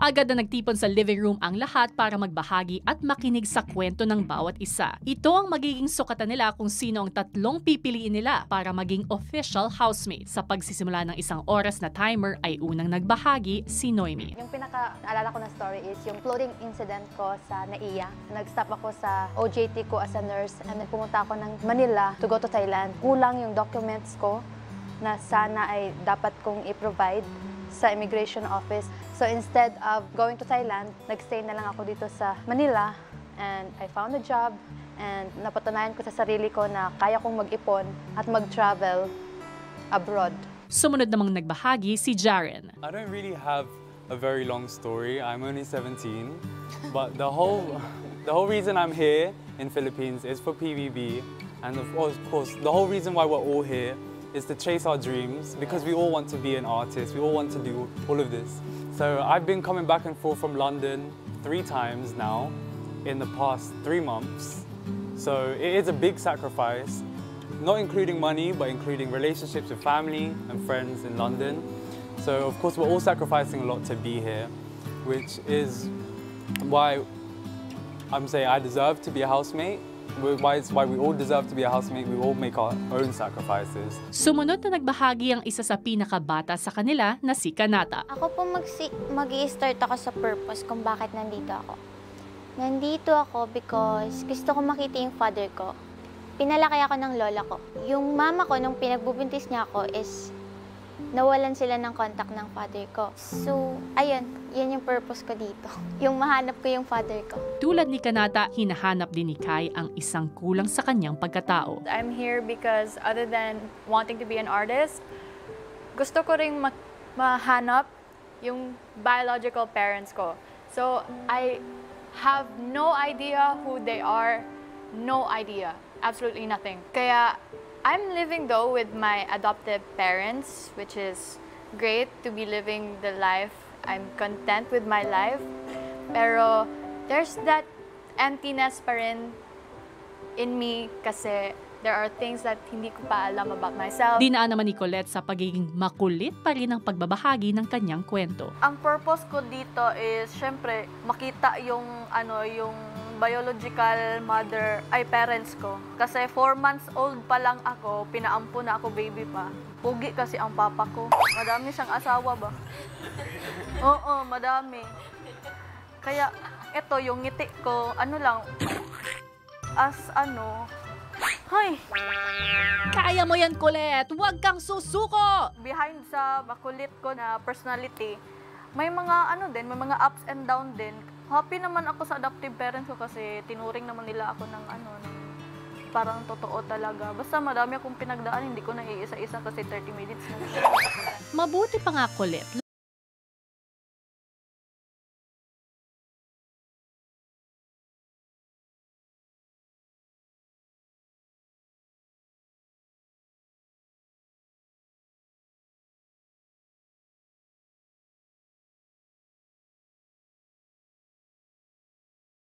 Agad na nagtipon sa living room ang lahat para magbahagi at makinig sa kwento ng bawat isa. Ito ang magiging sukatan nila kung sino ang 3 pipiliin nila para maging official housemate. Sa pagsisimula ng 1 oras na timer ay unang nagbahagi si Noemi. Yung pinaka-alala ko na story is yung floating incident ko sa NAIA. Nag-stop ako sa OJT ko as a nurse and then pumunta ako ng Manila to go to Thailand. Kulang yung documents ko na sana ay dapat kong i-provide sa immigration office. So instead of going to Thailand, nagstay na lang ako dito sa Manila and I found a job and napatunayan ko sa sarili ko na kaya kong mag-ipon at mag-travel abroad. Sumunod namang nagbahagi si Jaren. I don't really have a very long story. I'm only 17, but the whole reason I'm here in Philippines is for PBB, and of course the whole reason why we're all here is to chase our dreams, because we all want to be an artist, we all want to do all of this. So I've been coming back and forth from London 3 times now in the past 3 months. So it is a big sacrifice, not including money, but including relationships with family and friends in London. So of course we're all sacrificing a lot to be here, which is why I'm saying I deserve to be a housemate. Why we all deserve to be a housemate, we all make our own sacrifices. Sumunod na nagbahagi ang isa sa pinakabata sa kanila na si Kanata. Ako po mag-i-start ako sa purpose kung bakit nandito ako. Nandito ako because gusto ko makita yung father ko. Pinalaki ako ng lola ko. Yung mama ko, nung pinagbubuntis niya ako is nawalan sila ng contact ng father ko. So, ayun, yan yung purpose ko dito. Yung mahanap ko yung father ko. Tulad ni Kanata, hinahanap din ni Kai ang isang kulang sa kanyang pagkatao. I'm here because other than wanting to be an artist, gusto ko ring mahanap yung biological parents ko. So, I have no idea who they are, no idea, absolutely nothing. Kaya, I'm living though with my adoptive parents, which is great to be living the life. I'm content with my life. Pero there's that emptiness pa rin in me kasi there are things that hindi ko pa alam about myself. Dinaan naman ni Colette sa pagiging makulit pa rin ang pagbabahagi ng kanyang kwento. Ang purpose ko dito is syempre makita yung yung biological mother ay parents ko. Kasi 4 months old pa lang ako, pinaampo na ako baby pa. Pugi kasi ang papa ko. Madami siyang asawa ba? Oo, madami. Kaya ito yung ngiti ko, Hay! Kaya mo yan, Colette! Huwag kang susuko! Behind sa makulit ko na personality, may mga may mga ups and down din. Happy naman ako sa adoptive parents ko kasi tinuring naman nila ako ng parang totoo talaga. Basta madami akong pinagdaan, hindi ko na iisa-isa kasi 30 minutes na. Mabuti pa nga, Colette,